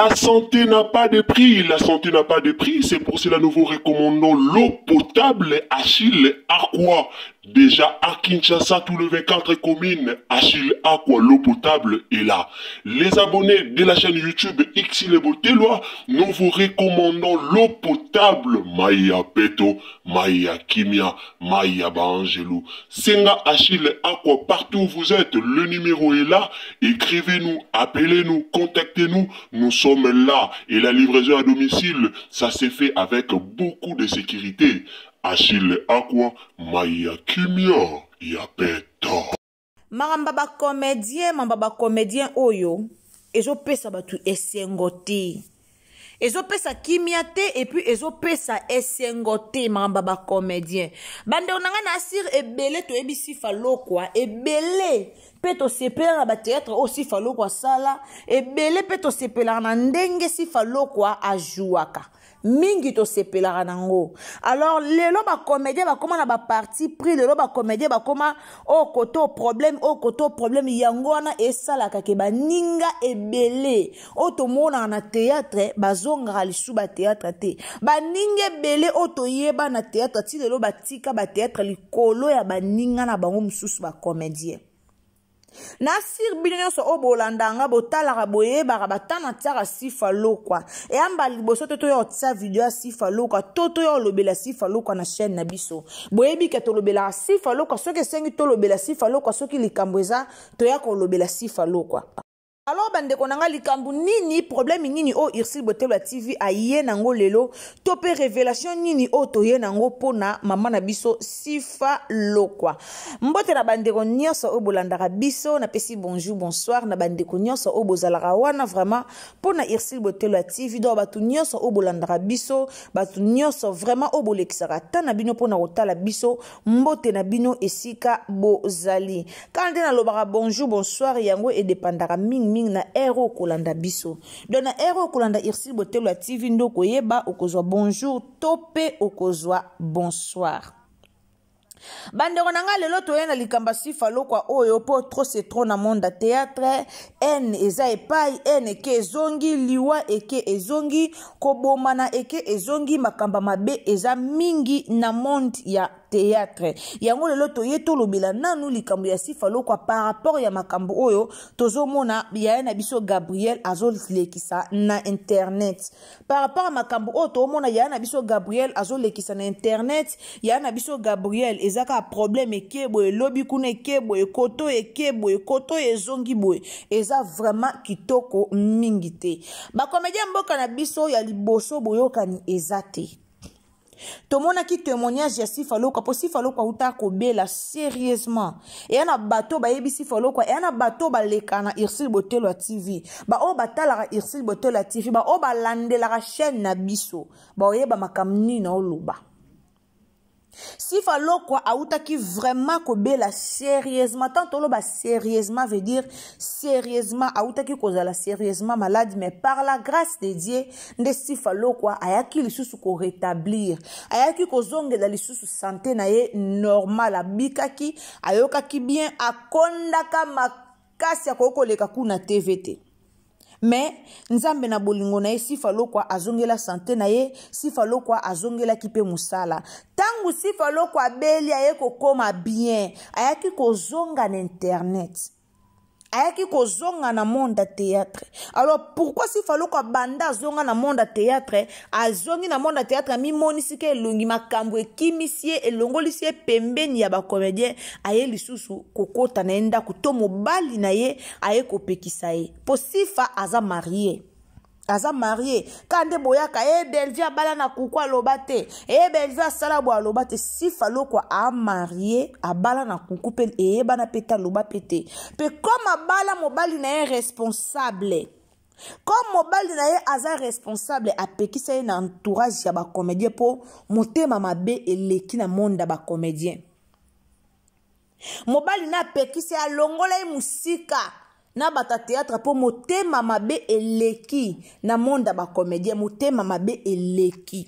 La santé n'a pas de prix, la santé n'a pas de prix, c'est pour cela nous vous recommandons l'eau potable Achille Aqua. Déjà à Kinshasa, tous les 24 communes, Achille Aqua, l'eau potable est là. Les abonnés de la chaîne YouTube Xile Botelwa, nous vous recommandons l'eau potable Maya Peto, Maya Kimia, Maya Bangelou. Senga Achille Aqua, partout où vous êtes, le numéro est là. Écrivez-nous, appelez-nous, contactez-nous. Nous sommes là. Et la livraison à domicile, ça s'est fait avec beaucoup de sécurité. Achille Aqua, Maya Kimia, Yapeto. Mamba comédien oyo, ezo pesa batu esengote. Ezo pesa kimia te et puis ezo pesa esengote mamba comédien. Bande onanga na sir ebele to ebisi falo kwa ebele. Peto sepela na ba théâtre aussi falo kwa sala ebele peto sepela na ndenge si falo kwa ajuaka. Mingi to sepela nango. Alors lelo ba comédien ba koma na ba parti pris lelo ba comédien ba koma o koto problème yango wana esala ka ke ba ninga ebele o to mona na théâtre bazonga lisu ba théâtre te ba ninga ebele o to yeba na théâtre ti lelo ba tika ba théâtre likolo ya ba ninga na bango mususu ba comédien. Nasir binyo so obolandanga botala boye barabatana tsara sifalo kwa e amba liboso toto yo tsa video sifalo kwa toto yo lobela sifalo kwa na chaîne na biso boyebi ke to lobela sifalo kwa soki sengi to lobela sifalo kwa soki likambweza to ya ko lobela sifalo kwa. Alors bande konanga likambu nini problème nini o Xile Botelwa TV aye nango lelo topé révélation nini o toye nango pona mama na biso sifa lokwa mbote na bande ko nyonso o bolandaka biso na pesi bonjour bonsoir na bande ko nyonso o bozalaka wana vraiment pona Xile Botelwa TV do batu nyonso o bolandaka biso batu nyonso vraiment o bolekisaka ta na bino pona otala biso mbote na bino esika bozali quand na lobaka bonjour bonsoir yango e dépendaka ming na ero kolanda biso dona ero kolanda Xile Botelwa TV ndoko yeba okozwa bonjour topé okozwa bonsoir. Bandeko nanga lelo toyena likamba sifalo kwa oyo po trop c'est trop na monde théâtre en eza epai en eke ezongi liwa eke ezongi kobomana eke ezongi makamba mabe eza mingi na monde ya théâtre yango lelo toyeto lobela nanu likambo ya sifalo kwa par rapport ya makambo oyo tozomona ya na biso Gabriel azolekisa na internet par rapport à makambo oyo tozomona ya na biso Gabriel azolekisa na internet ya na biso Gabriel ezaka problème ekebo elobi kuna ekebo ekoto ezongi boye eza vraiment kitoko mingi te ba comédien mboka na biso ya liboso boyokani ezate. Tomona ki témoignage ya sifalo kwa po sifalo kwa uta kobela sérieusement et yana bato ba yebi sifalo kwa yana bato ba leka na Xile Botelwa TV ba o batala Xile Botelwa TV ba o ba landela la chaîne na biso ba oyeba makamni na oluba sifalo kwa auta ki vraiment kobela sérieusement tant oloba sérieusement veut dire sérieusement auta ki kozala sérieusement malade mais par la grâce de Dieu nde sifalo kwa ayaki lisusu ko rétablir ayaki kozongela lisusu santé na ye normal abikaki ayokaki bien akondaka makasi ya kokoleka kuna TVT. Mais nzambe na bolingo na ye sifalo kwa azongela santé na ye sifalo kwa azongela kipe musala tangu sifalo kwa beli aye kokoma bien ayaki kozonga na internet ayaki kozonga na monde théâtre. Alors pourquoi sifalo kwa banda zonga na monde théâtre azongi na monde théâtre mi monisike elongi makambo ekimisie elongolisie pembeni ya ba comédien aye lisusu kokota na enda kuto mobali na ye aye kopekisa ye po sifa aza marié kande boyaka Belvia bala na kukwa lobate Belvia sala bo lobate sifalo kwa a marié abala na kukupe bana peta loba pete pe comme abala mobali na ye responsable comme mobali na ye aza responsable apekisa ye na entourage ya ba comédien po motema mabe eleki na monde ba comédien mobali na apekisa ya longola ye musika na bata théâtre po motema mabe eleki na monde ba comédien motema mabe eleki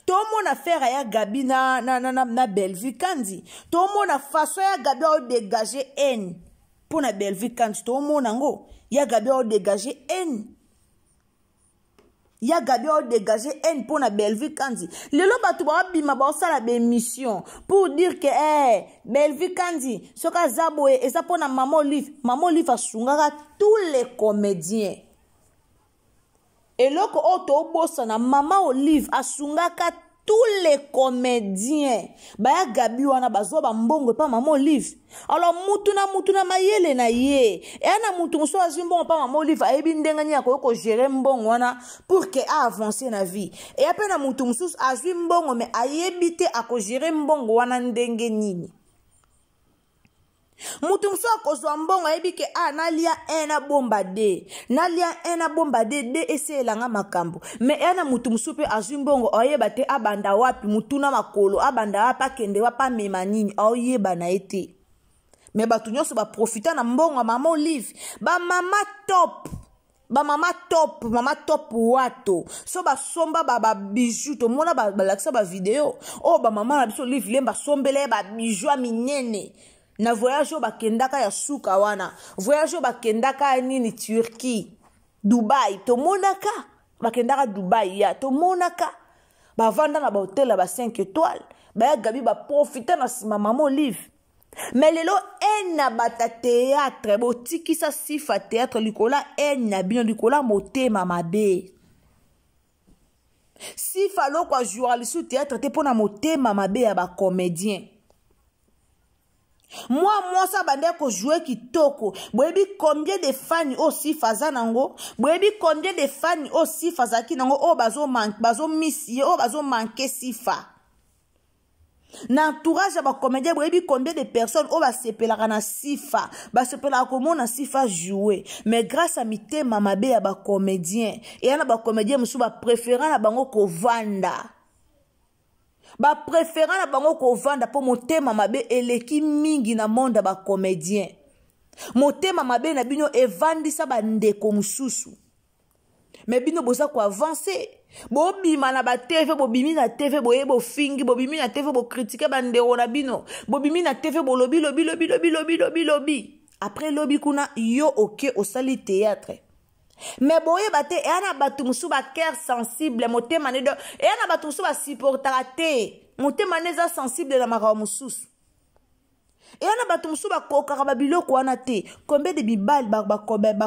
Tout mon affaire ya Gabi na Bellevue kandi. Tout mon façon ya Gabi a dégager haine pour na Bellevue kandi. Tout mon nango ya Gabi a dégager haine. ya Gabi a dégagé haine pour na Belleville Kandi. Lelo batu ba bima ba osala ba émission pour dire que Belleville Kandi soka zaboe eza pona Maman Olive asungaka tous les comédiens. Et loko oto bossa na Maman Olive asungaka tous les comédiens. Baya Gabi wana bazo ba mbongo pa Maman Olive. Alors mutuna mayele na ye. Et ana mutu so azimbongo pa Maman Olive ayebi ndenga nya ko gérer mbongo wana pour que a avancer na vie. Et apena mutu mususu azwi mbongo mais ayebi te ako gérer mbongo wana ndenge nini. Mutu mususu akozwa mbongo ayebi ke nalia ena bomba de. Nalia ena bomba de ese elanga makambo. Mais ena mutu mususu pe azwi mbongo ayeba te abanda wapi mutuna makolo abanda wapa kende wapa mema nini ayeba na ete. Mais batu nyonso ba profita na mbongo Maman Olive. Ba mama top mama top wato. So ba somba ba bijou to mona ba laksa ba video. Oh ba mama na biso Olive lemba sombele ba bijou minene. Na voyage ba kendaka ya suka wana. Voyage ba kendaka nini Turquie. Dubai to monaka. Ba kendaka Dubai ya to monaka. Ba vanda na ba hotel ba 5 étoiles. Ba ya Gabi ba profita na sima Maman Olive. Mais lelo ena bata théâtre botiki sa sifa théâtre likola ena bino likola motema mabe. Sifa lokwa journaliste théâtre te pona motema mabe ya ba comédien. Moi ça bande ko jouer kitoko. Boyebi combien de fans aussi fazanango? Boyebi combien de fans aussi fazaki nango o bazo missi o bazo manquer sifa. Na entourage ya ba comédien boyebi combien de personnes o ba sepelaka na sifa ba sepelaka komona sifa jouer mais grâce à mitema mabe ya ba comédien et yana ba comédien musu ba préférant na bango ko vanda ba préférant na bango ko vanda po motema mabe eleki mingi na monde ba comédien motema mabe na bino evandisa ba ndeko mususu mais bino boza ko avancer. Bobima na ba TV bobimi na TV boyebo fingi bobimi na TV bo critiquer bandero na bino bobimi na TV bo lobi après lobi kuna yo ok au sali théâtre mais boye bate ana batu musu ba cœur sensible motema ne do ana batu musu ba supportera te motema neza sensible na maka mususu et ana batu musu ba kokaka ba biloko wana te combien de bibal ba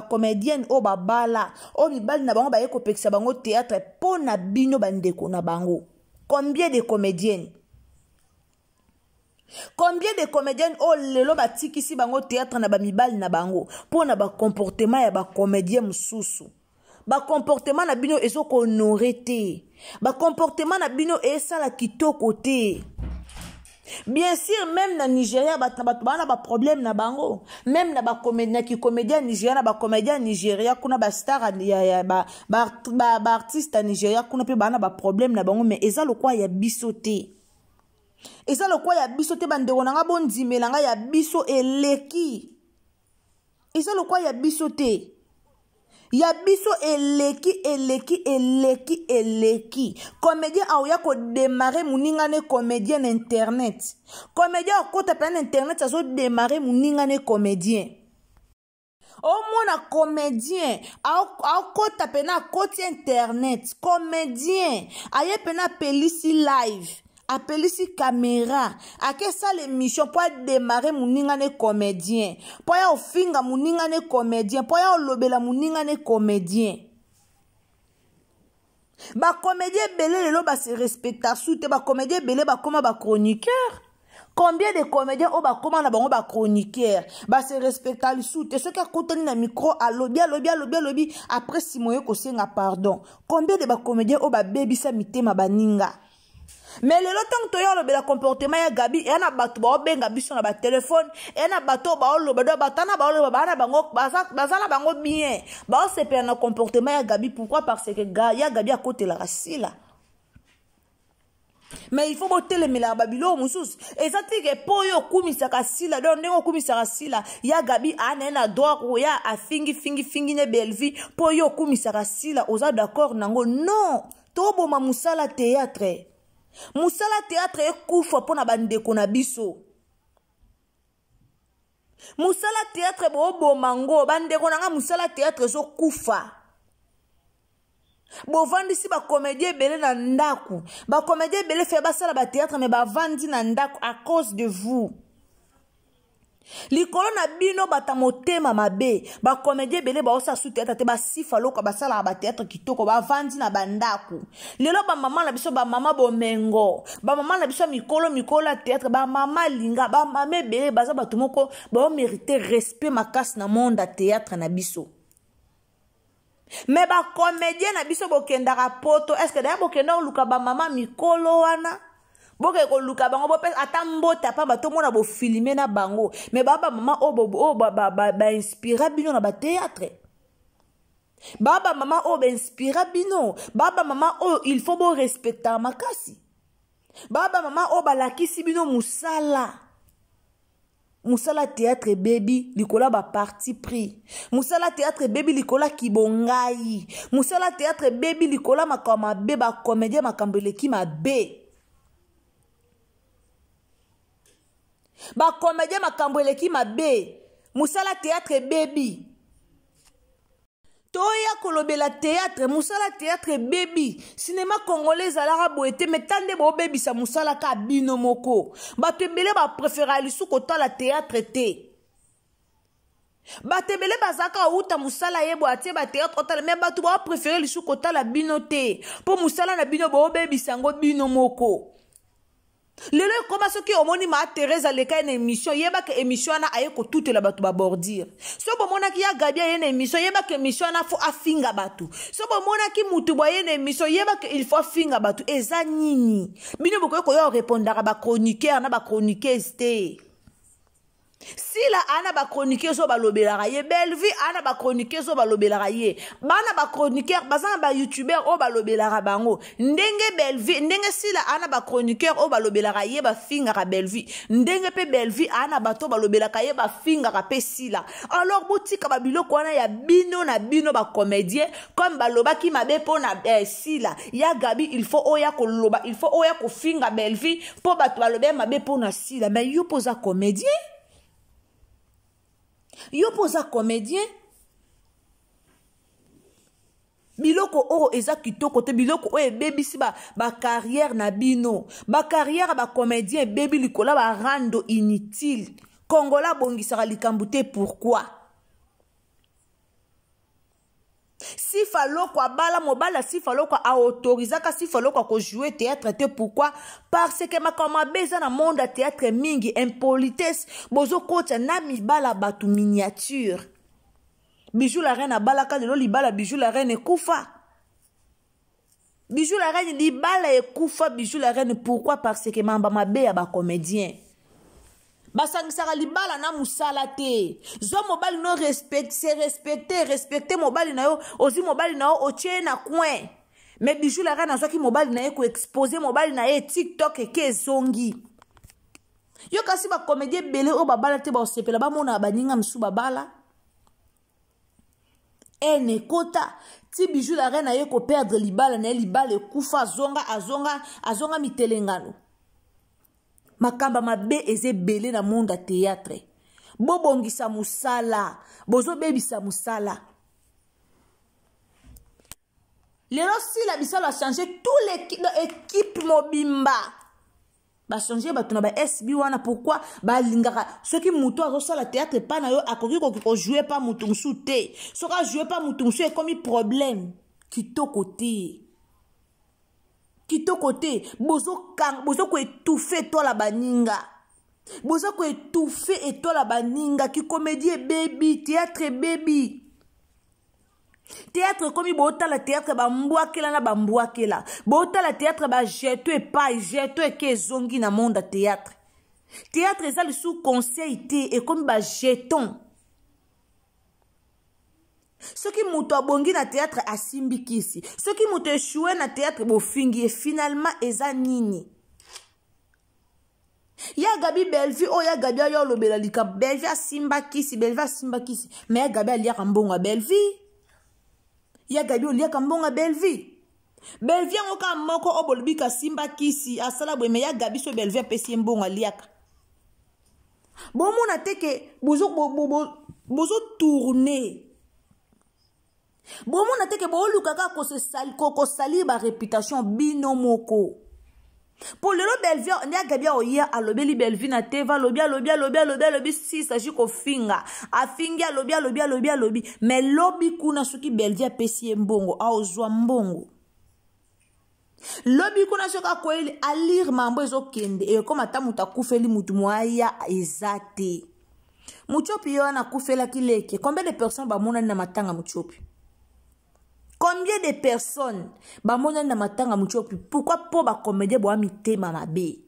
comédienne o ba bala o bibal na bango ba yeko pekisa bango théâtre po na bino bandeko na bango combien de comédiennes o lelo ba tikisi bango théâtre na ba mibal na bango po na ba comportement ya ba comédien mususu ba comportement na bino ezoko honorer te ba comportement na bino esala kitoko te. Bien sûr, même na Nigeria, bana ba problème na bango. Même na ba comédien Nigeria, na ba comédien Nigeria, kuna ba star ba artiste Nigeria, kuna pe bana ba problème na bango, mais eza lokwa ya bisoté. Eza lokwa ya bisoté bandeko nanga bondimela nga ya biso eleki. Eza lokwa ya bisoté. Ya biso eleki. Comédien a oya ko démarrer muningane comédien internet. Comédien a kota plan internet a zo démarrer muningane comédien. Au mona comédien a kota pena koti internet. Comédien a ye pena pelisi live. Appelez si caméra à quelle ça l'émission pour démarrer mon ningane comédien pour ya ofinga mon ningane comédien pour ya lobela mon ningane comédien ba comédien belé le ba se respecta soute ba comédien belé ba comment ba chroniqueur combien de comédiens au ba comment na bango ba chroniqueur ba se respecta soute ceux qui contenu na micro à lobby après si moyo ko senga pardon combien de ba comédiens au ba baby sa mitema baninga. Mais le temps que tu as le comportement ya Gabi et na batu ba benga biso na ba téléphone et na bato ba lo ba batana ba lo ba na bango bazala bango bien ba se perdre na comportement ya Gabi pourquoi parce que ya Gabi à côté la rasila mais il faut botter le mela babilo musus et ça dit que po yo kumisa kasila donc ndeko kumisa kasila ya Gabi ana droit ya a fingi ne Belleville po yo kumisa kasila oza d'accord nango non to boma musala théâtre. Musala théâtre ekufa pona bandeko na biso. Musala théâtre bo mango bandeko nanga musala théâtre zo kufa. bovandisi bacomédien ebele na ndaku bacomédien ebele fe basala batéâtre me bavandi na ndaku à cause de vous. Likolo na bino bata motema mabe bacomédien ebele baosa su théâtre te basifa loka basala batéâtre kitoko bavandi na bandaku. Lelo bamama na biso bamama bomengo bamama na biso mikolo ya théâtre bamama linga bamama ebele baza bato moko baomérite respect makasi na monde ya théâtre na biso. Mais ba comédien na biso bokendaka poto est-ce que d'ailleurs bokenda luka ba mama mikolo wana boke ko luka bango bo pesa ata mbota pa bato mona bo filmer na bango mais baba mama ba inspira bino na ba théâtre baba mama ba inspira bino baba mama il faut bo respecter makasi baba mama ba lakisi bino musala théâtre baby likola ba parti pris musala théâtre baby likola kibongai musala théâtre baby likola makama be ba comédien makambeleki mabe ba comédien makambeleki mabe musala théâtre baby toya kolobela théâtre musala théâtre baby cinéma congolais alara boete metande bo baby sa musala ka bino moko bato ebele ba préféra lisu kotala théâtre te bato ebele bazaka uta musala yebo atie ba théâtre otala mais bato ba préférer lisu kotala bino te po musala na bino bo baby sango bino moko. Lelo koma soki omoni ma Thérèse aleka une émission yeba ke émission na aye ko toute la batu ba bordir so bomona ki ya Gabia une émission yeba ke émission na fo afinga batu so bomona ki mutu boye une émission yeba ke il faut afinga batu eza nini bino boko ko yo répondra ba chroniqueur na ba chroniqueuse te si la ana ba chroniqueur so ba lobelaka ye belle vie ana ba chroniqueur so ba lobelaka ye bana ba chroniqueur bazana ba youtubeur o ba lobelaka bango ndenge belle vie ndenge si la ana ba chroniqueur o ba lobelaka ye ba finga ka belle vie ndenge pe belle vie ana ba to ba lobelaka ye ba finga ka pe si la alors botika ba biloko wana ya bino na bino ba comédien comme ba lobaki mabe po na si la ya Gabi il faut oya ko loba il faut oya ko finga belle vie po ba to ba lobe mabe po na si la mais yo posa comédien yo posa comédien biloko oro eza kitoko te biloko o ebebisi ba carrière na bino ba carrière ba comédien ebebi likola ba rando inutile kongola bongisaka likambo te pourquoi si faloko abala mobala si faloko a autorisaka si faloko ko jouer théâtre te pourquoi parce que makama beza na monde à théâtre mingi impolitesse bozo kota na mibala batu miniature bijou la reine abalaka lelo libala bijou la reine ekufa bijou la reine libala ekufa bijou la reine pourquoi parce que mamba mabe ya ba comédien basangisaka libala na musala te zo mobali no respecter mobali na yo ozi mobali na yo otie na coin mais bijou la reine azwaki mobali na ye ko exposer mobali na ye TikTok eke zongi yo kasi ba comédien belé o babala te ba osepela ba mona baninga msu babala ene kota ti bijou la reine aye ko perdre libala na libala ekufa azonga mitelengano makamba mabe eze belé na monde à théâtre bobongisa musala bozo bebisa musala lelo si la bisala a changé tout l'équipe mobimba ba changer batuna ba SB wana pourquoi ba lingaka soki mutu azosala théâtre pa na yo akoki ko jouer pa mutu musu te soka jouer pa mutu musu e comme problème kitoko te bozo ko étouffer toi la baninga bozo ko étouffer et toi la baninga ki comédie baby théâtre baby théâtre comme bota la théâtre ba mbwakela na ba mbwakela bota la théâtre ba jeto et pas jeto et ke zongi na monde théâtre eza le sous conseil te et comme ba jeton ce qui muto abongi na théâtre asimbi kisi ce qui muto échoué na théâtre bofingi et finalement eza nini ya Gabi Bellevue o ya Gabi yo lobela lika Bellevue asimba kisi mais ya Gabi alia kambonga Bellevue ya Gabi olia kambonga Bellevue ngo ka moko obolbika simba kisi asala bwe mais ya Gabi so Bellevue pesi mbonga liaka bon mona teke bozo tourner bomona teke boolukaka kosali ba réputation bino moko. Pour le Bellevue, on a gabia oya alobeli Bellevue na teva lobi si s'agit ko finga a finga lobi mais lobi kuna soki Bellevue pesi mbongo a ozwa mbongo lobi kuna soka ko ele a lire mambo ezokende e comme atamuta kufeli mutu moya ezate muchopi yo na kufela kileke. Combien de personnes ba mona na matanga muchopi? Combien de personnes ba mona na matanga muchopi? Pourquoi po ba comédien bo amitema mabe?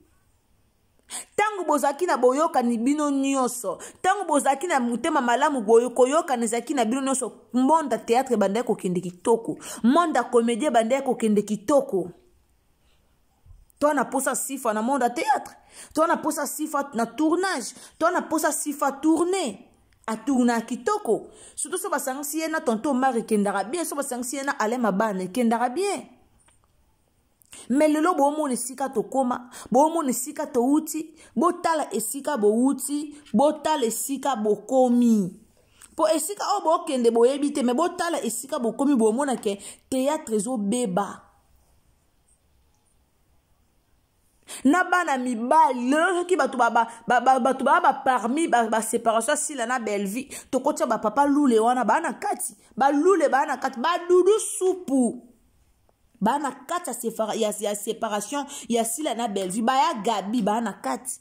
Tangu bozaki na boyoka ni bino nyoso, tangu bozaki na mutema malamu koyoka na zaki na bino nyoso, monda théâtre bande ko kende kitoko, monda comédien bande ko kende kitoko. Toi na posa sifa na monda théâtre, toi na posa sifa na tournage, toi na posa sifa tourner. A tourna kitoko. Surtout so basangi yena tonto mari kendara bien, so basangi yena ale mabane kendara bien. Mais lelo bo mo nesika to koma, bo mo nesika to uti, bo tala esika bo uti, bo tala esika bo komi. Po esika o bo kende bo ebite, mais bo tala esika bo komi bo mo na ke théâtre zo beba. Na bana mibali lelo ki batu ba parmi ba séparation si la na Bellevue to kotia ba papa lule wana bana kati ba lule bana kati ba dudu supu bana kati ya séparation ya si la na Bellevue ba ya gabi bana kati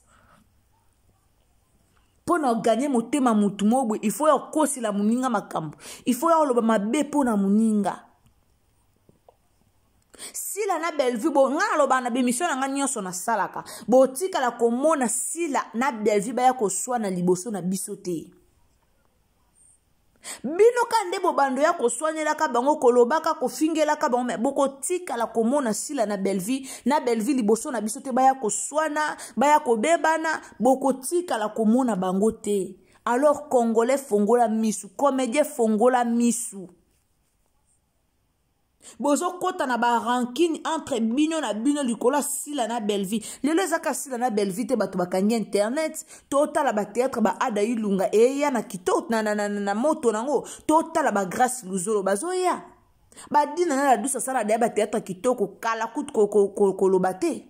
pona gagner motema mutu mobwe il faut ya kosi la muninga makambo il faut ya loba mabe pona muninga. Si la na Bellevue bo nga loba na bémission na nga nyonso na salaka bo tika la komona si la na Bellevue ba ya ko swa na liboso na bisote bino kande bo bando ya ko soanyela ka bango kolobaka ko fingela ka bango boko tika la komona si la na Bellevue liboso na bisote ba ya ko swana ba ya ko bebana boko tika la komona bango te. Alors congolais fongola misu, comédien fongola misu. Bozo kota na ba rankine entre bino na bino likola sila na Bellevue. Lelo zaka sila na Bellevue te bato bakangi internet. Tota la ba théâtre ba ada ilunga eya na kito na moto nango. Tota la ba grâce luzolo bazoya. Ba dina na la douce sala de ba théâtre kitoko kala kut kolobate.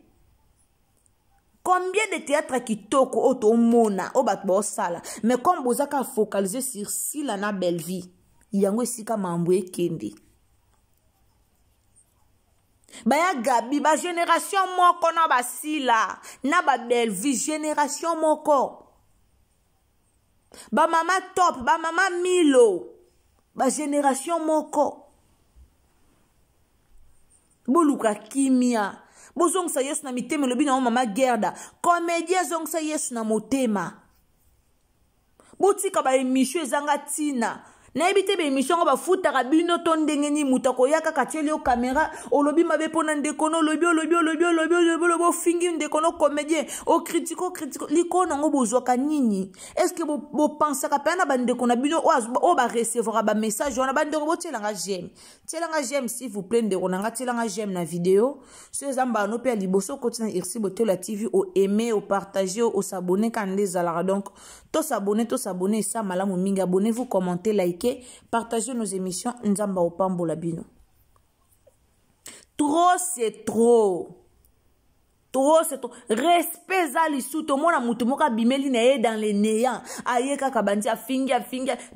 Combien de théâtres kitoko oto mona o bat bo sala. Mais comme bozaka focaliser sur sila na Bellevue. Yango esika mambo ekende. Baya gabi ba génération moko na ba sila na ba Bellevue génération moko ba mama top ba mama Milo ba génération moko boluka kimia bozongsa yesu na mitema lobi na mama Gerda comédien zongsa yesu na motema botika ba émission ezanga tina na ebite be émission ba futaka bino to ndenge ni mutako yaka katieli o caméra olobi mabe pona ndekono lobi fingi ndekono comédien o critico likona ngo bozwaka nini. Est-ce que bo pensaka pena ba ndeko na bino o ba recevoir ba message wana ba ndeko botelanga j'aime s'il vous plaît ndeko na ngatelanga j'aime na vidéo so ezamba no pe liboso kotina irsi botela TV o aimer o partager o s'abonner quand les alara. Donc to s'abonner ça malamu mingi, abonnez-vous, commentez, likez, partagez nos émissions. Nzamba opambo labino. Trop c'est trop. Trop c'est trop. Respect za lisuto mona mutu moka bimeli na ye dans les néants. Aye kaka bandi finga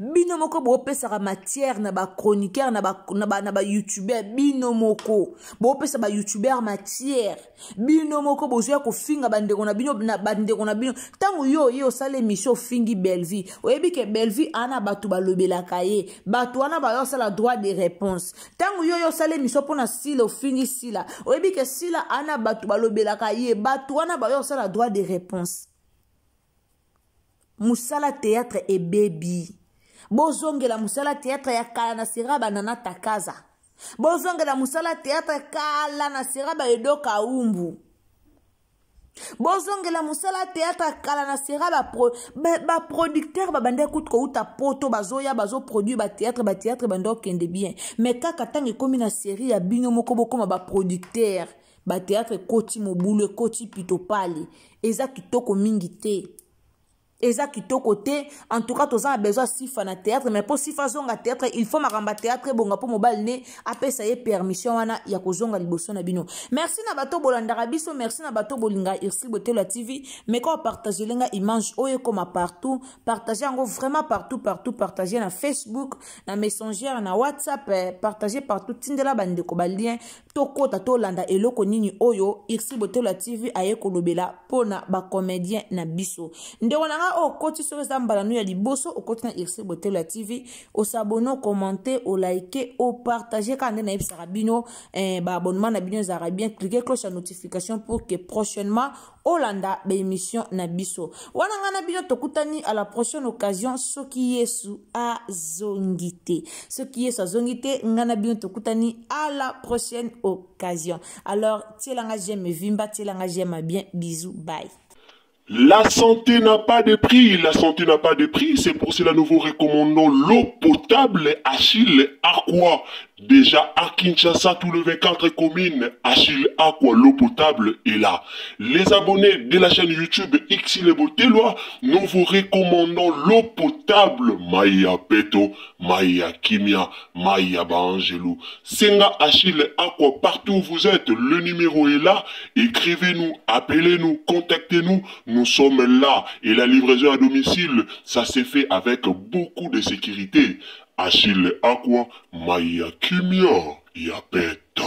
bino moko bo pesa matière na ba chroniqueur na ba youtubeur bino moko bo pesa ba youtubeur matière bino moko bo zoya ko finga bandeko na bino na bandeko na bino tangu yo sale mission fingi Bellevue oyebi ke Bellevue ana batu balobela kaye batu ana ba yo sala droit de réponse tangu yo sale mission pona sila fingi sila oyebi ke sila ana batu balobela kaye batu ana ba yo sala droit de réponse. Musala théâtre et baby. Bozongela musala théâtre ya kala na siraba na takaza. Bozongela musala théâtre kala na siraba edoka umbu. Bozongela musala théâtre kala na siraba ba producteur ba bande kout ko uta poto bazoya bazo produit ba théâtre bando kende bien. Mais kaka tangi komi na série ya bino moko bokoma ba producteur ba théâtre koti mobulu koti pitopali eza kitoko mingi te. eza kitoko te. En tout cas toza na besoin sifa na théâtre, mais pour sifa zonga théâtre il faut makamba théâtre bonga po mobile ne apesa ye permission wana ya kozonga liboso na bino. Merci na bato bolandaka biso, merci na bato bolinga Irsil Botelo TV, mais quand partager lenga image oyo comme partout, partager yango vraiment partout, partager na Facebook, na Messenger, na WhatsApp, partager partout, tindela bandeko ba lien tokota tolanda eloko nini oyo Irsil Botelo TV aye kolobela pona ba comédien na biso. Ndeko nanga o koti so za mbala nu ya liboso o koti na Irsil Botelo TV, o s'abonner, o commenter, o liker, o partager quand na ebisaka bino ba abonnement na bino za bien cliquer cloche à notification pour que prochainement Olanda ba émission na biso. Wana ngana bino tokutani à la prochaine occasion soki Yesu azongite. Soki Yesu azongite ngana bino tokutani à la prochaine occasion. Alors tielanga j'aime vimba, tielanga j'aime bien, bisous, bye. La santé n'a pas de prix, la santé n'a pas de prix, c'est pour cela nous vous recommandons l'eau potable Achille Aqua. Déjà à Kinshasa, tout le 24 communes, Achille Aqua, l'eau potable est là. Les abonnés de la chaîne YouTube Irsil Botelo, nous vous recommandons l'eau potable Maya Peto, Maya Kimia, Maya Bangelou. Senga Achille Aqua, partout où vous êtes, le numéro est là. Écrivez-nous, appelez-nous, contactez-nous. Nous sommes là et la livraison à domicile, ça s'est fait avec beaucoup de sécurité. Achille Aqua, Maya Kimia, Yapeto.